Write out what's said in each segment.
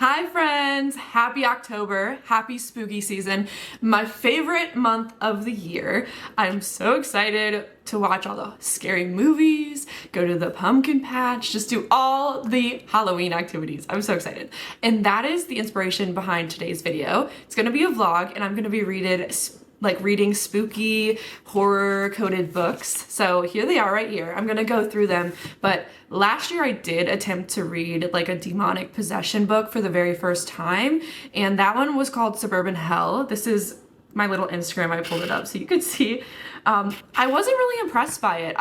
Hi friends, happy October, happy spooky season, my favorite month of the year. I'm so excited to watch all the scary movies, go to the pumpkin patch, just do all the Halloween activities. I'm so excited. And that is the inspiration behind today's video. It's gonna be a vlog and I'm gonna be reading spooky horror coded books. So here they are right here. I'm gonna go through them, but last year I did attempt to read like a demonic possession book for the very first time, and that one was called Suburban Hell. This is my little Instagram. I pulled it up so you could see. I wasn't really impressed by it.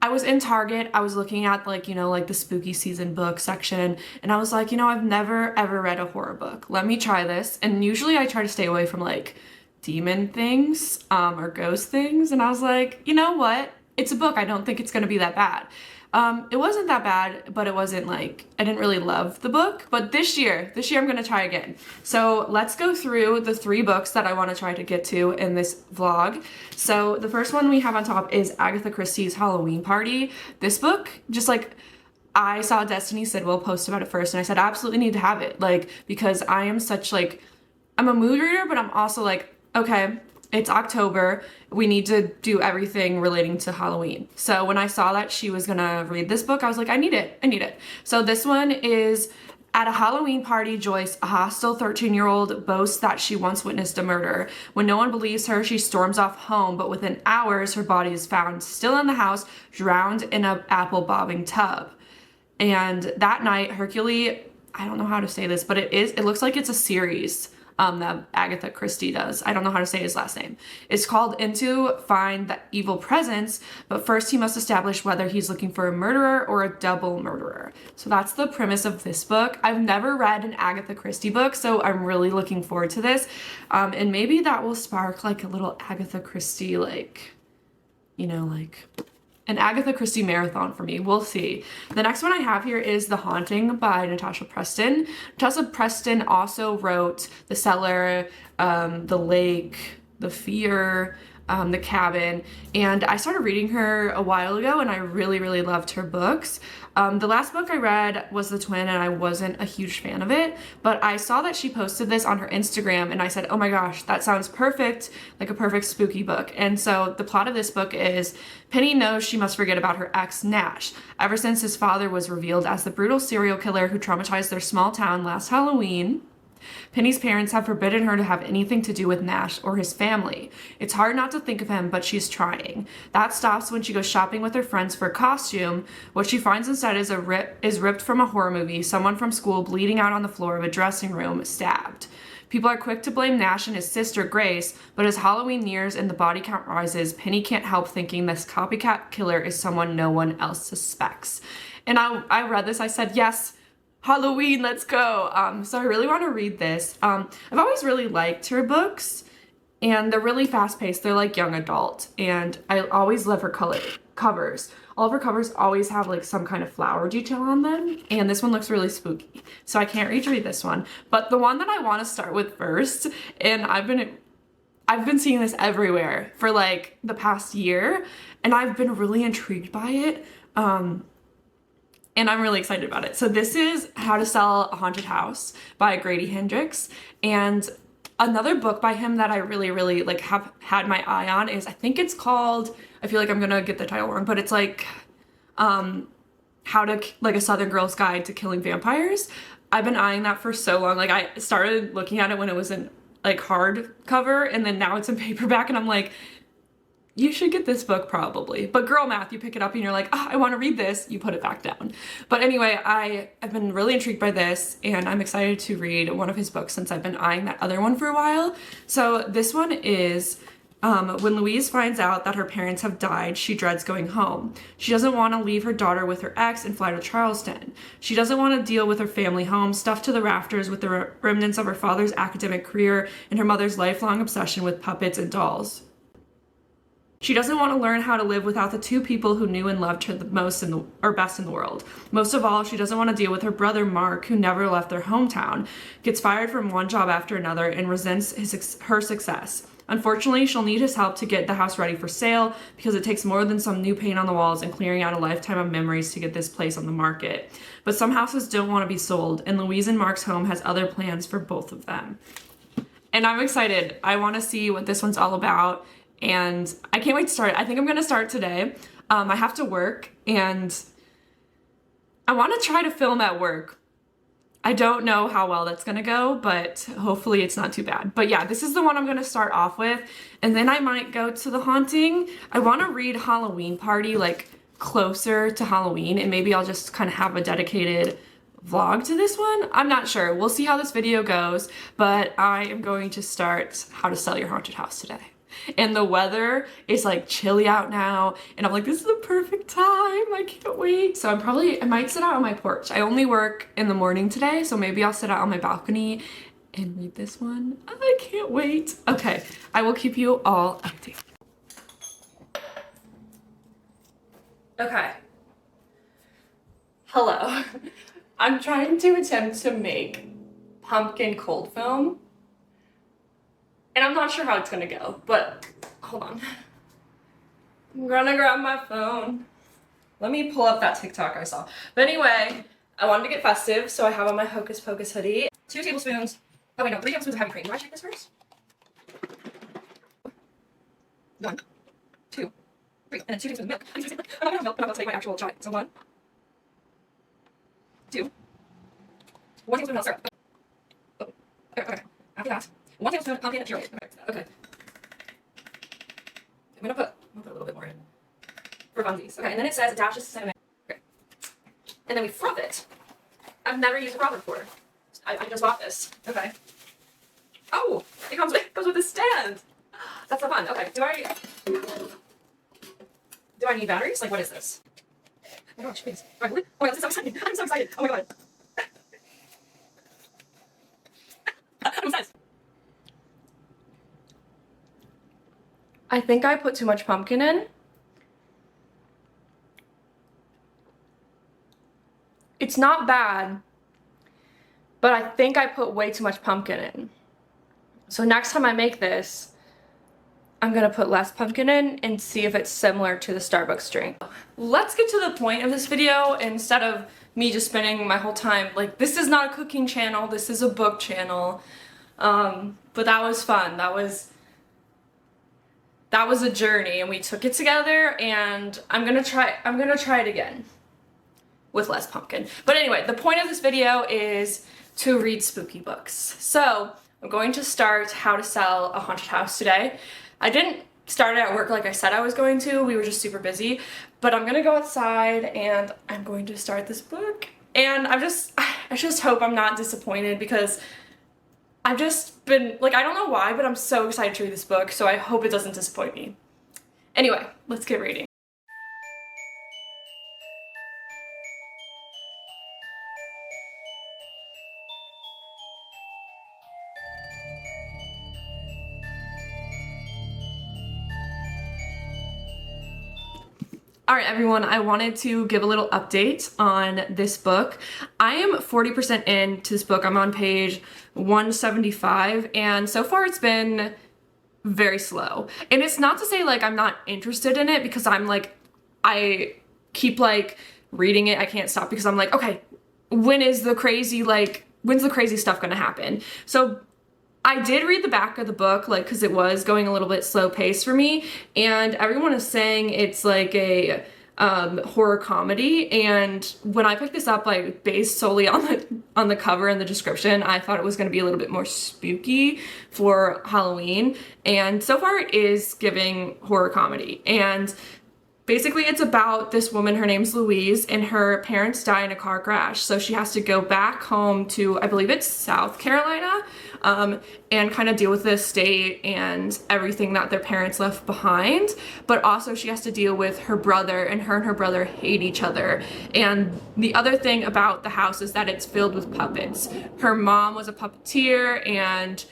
I was in Target, I was looking at like the spooky season book section, and I was like, I've never ever read a horror book. Let me try this. And usually I try to stay away from like demon things or ghost things. And I was like, you know what? It's a book. I don't think it's gonna be that bad. It wasn't that bad, but it wasn't like, I didn't really love the book. But this year I'm gonna try again. So let's go through the 3 books that I wanna try to get to in this vlog. So the first one we have on top is Agatha Christie's Halloween Party. This book, just like, I saw Destiny Sidwell post about it first and I said, I absolutely need to have it. Like, because I am such like, I'm a mood reader, but I'm also like, okay, it's October, we need to do everything relating to Halloween. So when I saw that she was gonna read this book, I was like, I need it. So this one is, at a Halloween party, Joyce, a hostile 13-year-old, boasts that she once witnessed a murder. When no one believes her, she storms off home, but within hours, her body is found still in the house, drowned in an apple bobbing tub. And that night, Hercule, I don't know how to say this, but it looks like it's a series that Agatha Christie does. I don't know how to say his last name. It's called In to Find the Evil Presence, but first he must establish whether he's looking for a murderer or a double murderer. So that's the premise of this book. I've never read an Agatha Christie book, so I'm really looking forward to this. And maybe that will spark like a little Agatha Christie, like, an Agatha Christie marathon for me. We'll see. The next one I have here is The Haunting by Natasha Preston. Natasha Preston also wrote The Cellar, The Lake, The Fear, The Cabin, and I started reading her a while ago and I really, really loved her books. The last book I read was The Twin and I wasn't a huge fan of it, but I saw that she posted this on her Instagram and I said, oh my gosh, that sounds perfect, like a perfect spooky book. And so the plot of this book is Penny knows she must forget about her ex, Nash. Ever since his father was revealed as the brutal serial killer who traumatized their small town last Halloween, Penny's parents have forbidden her to have anything to do with Nash or his family. It's hard not to think of him, but she's trying. That stops when she goes shopping with her friends for a costume. What she finds instead is ripped from a horror movie, someone from school bleeding out on the floor of a dressing room, stabbed. People are quick to blame Nash and his sister Grace, but as Halloween nears and the body count rises, Penny can't help thinking this copycat killer is someone no one else suspects. And I read this, I said, yes, Halloween, let's go. So I really want to read this. I've always really liked her books, and they're really fast-paced. They're like young adult, and I always love her covers. All of her covers always have like some kind of flower detail on them, and this one looks really spooky. So I can't wait to read this one. But the one that I want to start with first, and I've been seeing this everywhere for like the past year, and I've been really intrigued by it. And I'm really excited about it. So this is How to Sell a Haunted House by Grady Hendrix. And another book by him that I really, really like have had my eye on is, I think it's called, I feel like I'm gonna get the title wrong, but it's like like a Southern Girl's Guide to Killing Vampires. I've been eyeing that for so long. Like I started looking at it when it was in like hardcover, and then now it's in paperback, and I'm like, you should get this book probably. But girl math, you pick it up and you're like, oh, I want to read this, you put it back down. But anyway, I've been really intrigued by this, and I'm excited to read one of his books since I've been eyeing that other one for a while. So this one is, when Louise finds out that her parents have died, she dreads going home. She doesn't want to leave her daughter with her ex and fly to Charleston. She doesn't want to deal with her family home, stuffed to the rafters with the remnants of her father's academic career and her mother's lifelong obsession with puppets and dolls. She doesn't want to learn how to live without the 2 people who knew and loved her the most best in the world. Most of all, she doesn't want to deal with her brother Mark, who never left their hometown, gets fired from one job after another, and resents her success. Unfortunately, she'll need his help to get the house ready for sale because it takes more than some new paint on the walls and clearing out a lifetime of memories to get this place on the market. But some houses don't want to be sold, and Louise and Mark's home has other plans for both of them. And I'm excited. I want to see what this one's all about, and I can't wait to start. I think I'm going to start today. I have to work, and I want to try to film at work. I don't know how well that's gonna go, but hopefully it's not too bad. But yeah, this is the one I'm gonna start off with, and then I might go to The Haunting. I wanna read Halloween Party like closer to Halloween, and maybe I'll just kind of have a dedicated vlog to this one. I'm not sure. We'll see how this video goes, but I am going to start How to Sell Your Haunted House today. And the weather is like chilly out now, and I'm like, this is the perfect time. I can't wait. So I might sit out on my porch. I only work in the morning today, so maybe I'll sit out on my balcony and read this one. I can't wait. Okay, I will keep you all updated. Okay. Hello. I'm trying to attempt to make pumpkin cold foam. And I'm not sure how it's gonna go, but hold on. I'm gonna grab my phone. Let me pull up that TikTok I saw. But anyway, I wanted to get festive, so I have on my Hocus Pocus hoodie. 2 tablespoons. Oh wait, no, 3 tablespoons of heavy cream. Do I check this first? 1, 2, 3, and then 2 tablespoons of milk. I'm not gonna have milk, but I'm about to take my actual shot. So 1, 2, 1 tablespoon of syrup. Oh, okay. After that, 1 tablespoon of pumpkin puree. Okay. I'm gonna put a little bit more in for funsies. Okay, and then it says attaches to cinnamon. Okay. And then we froth it. I've never used a frother before. I just bought this. Okay. Oh, it comes with a stand. That's so fun. Okay, do I need batteries? Like, what is this? Oh my gosh, please. Oh my God, this is so exciting. I'm so excited. Oh my God. I'm obsessed. I think I put too much pumpkin in. It's not bad, but I think I put way too much pumpkin in. So next time I make this, I'm gonna put less pumpkin in and see if it's similar to the Starbucks drink. Let's get to the point of this video instead of me just spending my whole time, like, this is not a cooking channel, this is a book channel. But that was fun. That was a journey, and we took it together, and I'm gonna try it again with less pumpkin. But anyway, the point of this video is to read spooky books. So I'm going to start How to Sell a Haunted House today. I didn't start it at work like I said I was going to. We were just super busy, but I'm gonna go outside and I'm going to start this book. And I just hope I'm not disappointed, because I've just been, like, I don't know why, but I'm so excited to read this book, so I hope it doesn't disappoint me. Anyway, let's get reading. Alright everyone, I wanted to give a little update on this book. I am 40% into this book. I'm on page 175, and so far it's been very slow. And it's not to say like I'm not interested in it, because I'm like, I keep like reading it. I can't stop, because I'm like, okay, when's the crazy stuff gonna happen? So I did read the back of the book, like, because it was going a little bit slow paced for me, and everyone is saying it's like a horror comedy. And when I picked this up, like, based solely on the cover and the description, I thought it was going to be a little bit more spooky for Halloween, and so far it is giving horror comedy. And basically it's about this woman, her name's Louise, and her parents die in a car crash, so she has to go back home to, I believe it's South Carolina, and kind of deal with the estate and everything that their parents left behind. But also she has to deal with her brother, and her brother hate each other. And the other thing about the house is that it's filled with puppets. Her mom was a puppeteer, and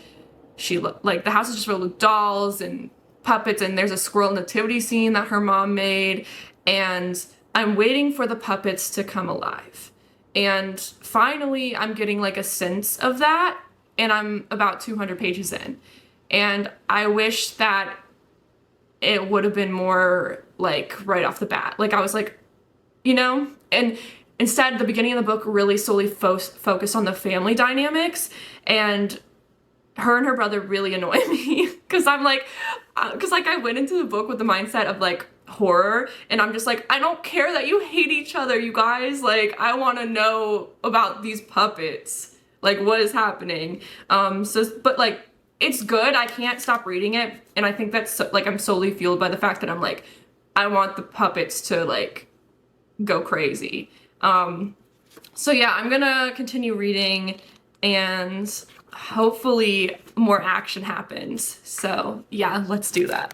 the house is just filled with dolls and puppets, and there's a squirrel nativity scene that her mom made, and I'm waiting for the puppets to come alive. And finally I'm getting like a sense of that, and I'm about 200 pages in. And I wish that it would have been more like right off the bat. Like I was like, you know, and instead the beginning of the book really solely focused on the family dynamics, and her and her brother really annoy me because I'm like, I went into the book with the mindset of like horror, and I'm just like, I don't care that you hate each other, you guys. Like, I want to know about these puppets. Like, what is happening? But like, it's good. I can't stop reading it, and I think that's like I'm solely fueled by the fact that I'm like, I want the puppets to like go crazy. So yeah, I'm gonna continue reading, and hopefully more action happens. So yeah, let's do that.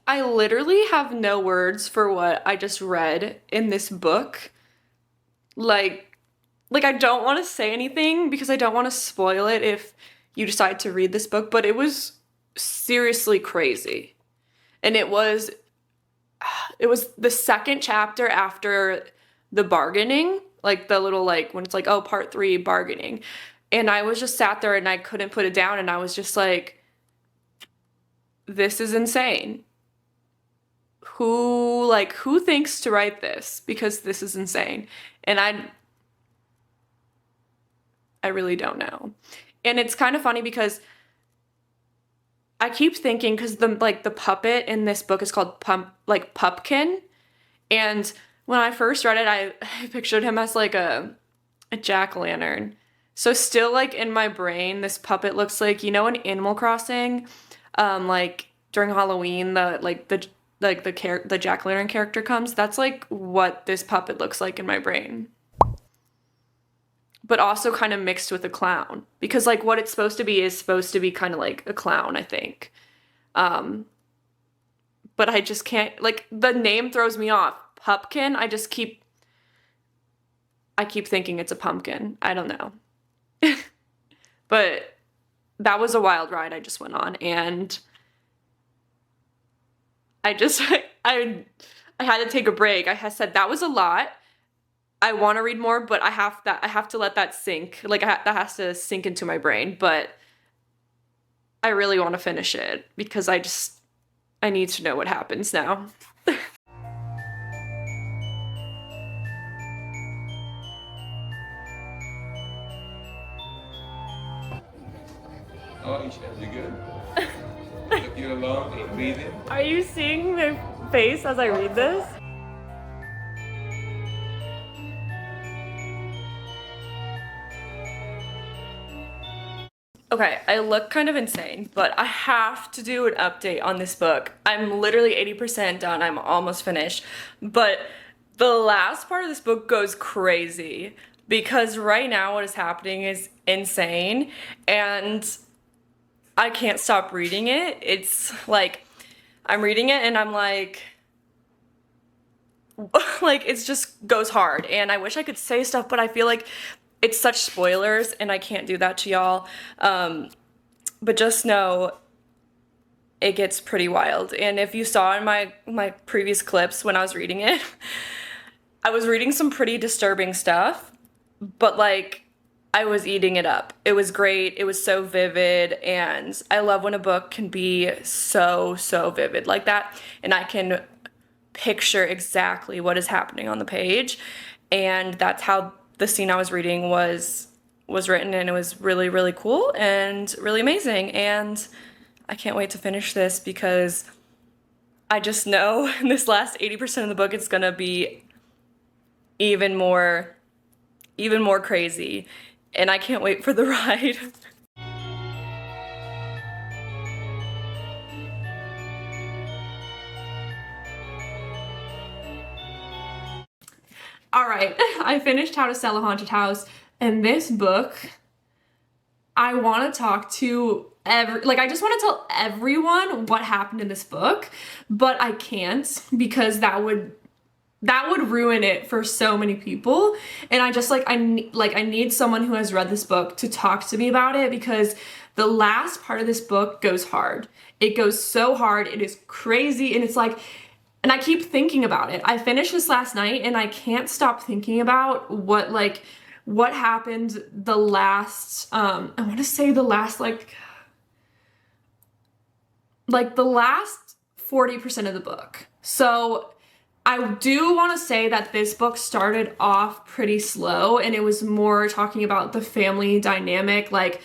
I literally have no words for what I just read in this book. Like I don't want to say anything because I don't want to spoil it if you decide to read this book, but it was seriously crazy. And it was the second chapter after the bargaining, like the little like when it's like, oh, part 3 bargaining. And I was just sat there and I couldn't put it down, and I was just like, this is insane. Who thinks to write this? Because this is insane. And I really don't know. And it's kind of funny because I keep thinking, because the puppet in this book is called Pumpkin, and when I first read it, I pictured him as like a jack-o'-lantern. So still like in my brain, this puppet looks like, you know, in Animal Crossing, like during Halloween, the jack-o'-lantern character comes. That's like what this puppet looks like in my brain. But also kind of mixed with a clown, because like what it's supposed to be is supposed to be kind of like a clown, I think. But I just can't, like, the name throws me off. Pupkin, I keep thinking it's a pumpkin. I don't know. But that was a wild ride I just went on, and I had to take a break. I said that was a lot. I want to read more, but I have to let that sink. Like, that has to sink into my brain. But I really want to finish it because I need to know what happens now. Oh, you good? Look you along and breathing. Are you seeing my face as I read this? Okay, I look kind of insane, but I have to do an update on this book. I'm literally 80% done. I'm almost finished. But the last part of this book goes crazy because right now what is happening is insane, and I can't stop reading it. It's like, I'm reading it and I'm like it just goes hard, and I wish I could say stuff, but I feel like it's such spoilers and I can't do that to y'all. But just know it gets pretty wild. And if you saw in my previous clips when I was reading it, I was reading some pretty disturbing stuff, but like, I was eating it up. It was great. It was so vivid, and I love when a book can be so vivid like that, and I can picture exactly what is happening on the page. And that's how the scene I was reading was written, and it was really cool and really amazing. And I can't wait to finish this because I just know in this last 80% of the book it's gonna be even more crazy, and I can't wait for the ride. All right, I finished How to Sell a Haunted House, and this book, I want to talk to I just want to tell everyone what happened in this book, but I can't because that would ruin it for so many people. And I just I need someone who has read this book to talk to me about it, because the last part of this book goes hard. It goes so hard. It is crazy, and it's like, and I keep thinking about it. I finished this last night and I can't stop thinking about what happened the last, I want to say the last, like the last 40% of the book. So I do want to say that this book started off pretty slow and it was more talking about the family dynamic. Like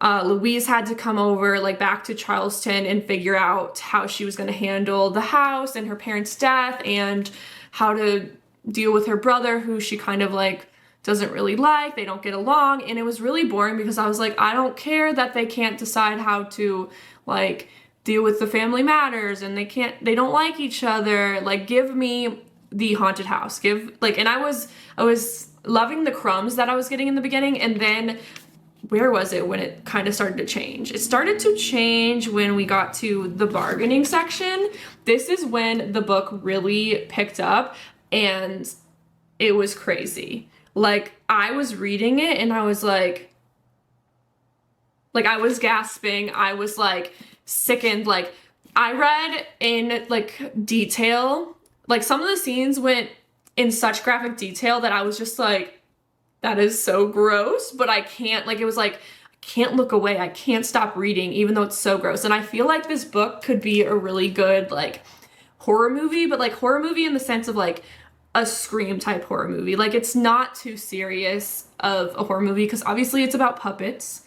Louise had to come over like back to Charleston and figure out how she was going to handle the house and her parents' death and how to deal with her brother, who she kind of like doesn't really like. They don't get along. And it was really boring because I was like, I don't care that they can't decide how to like deal with the family matters and they don't like each other. Like, give me the haunted house. And I was loving the crumbs that I was getting in the beginning, and then where was it when it kind of started to change? It started to change when we got to the bargaining section. This is when the book really picked up and it was crazy. Like, I was reading it and I was like I was gasping. I was like sickened. Like, I read in like detail, like some of the scenes went in such graphic detail that I was just like, that is so gross, but I can't, like, it was like, I can't look away. I can't stop reading, even though it's so gross. And I feel like this book could be a really good like horror movie, but like horror movie in the sense of like a Scream type horror movie. Like, it's not too serious of a horror movie because obviously it's about puppets.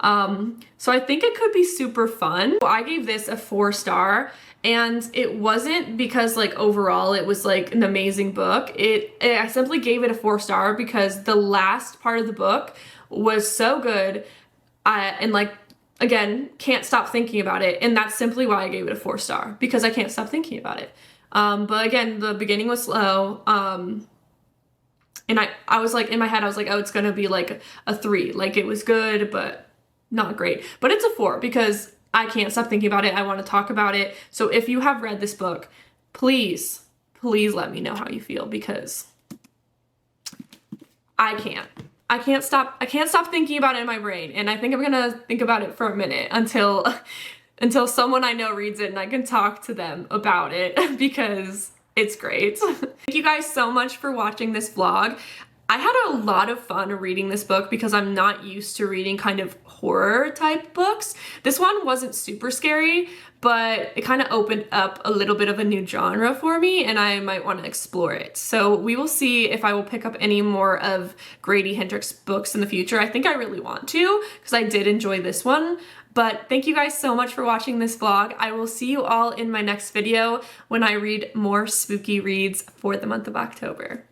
So I think it could be super fun. I gave this a 4-star, and it wasn't because like overall it was like an amazing book. I simply gave it a 4-star because the last part of the book was so good. And like, again, can't stop thinking about it. And that's simply why I gave it a 4-star, because I can't stop thinking about it. But again, the beginning was slow. And I was like, in my head, I was like, oh, it's gonna be like a 3. Like, it was good, but not great. But it's a 4 because I can't stop thinking about it. I want to talk about it. So if you have read this book, please let me know how you feel, because I can't stop thinking about it in my brain. And I think I'm gonna think about it for a minute until someone I know reads it and I can talk to them about it, because it's great. Thank you guys so much for watching this vlog. I had a lot of fun reading this book because I'm not used to reading kind of horror type books. This one wasn't super scary, but it kind of opened up a little bit of a new genre for me, and I might want to explore it. So we will see if I will pick up any more of Grady Hendrix books in the future. I think I really want to, because I did enjoy this one. But thank you guys so much for watching this vlog. I will see you all in my next video when I read more spooky reads for the month of October.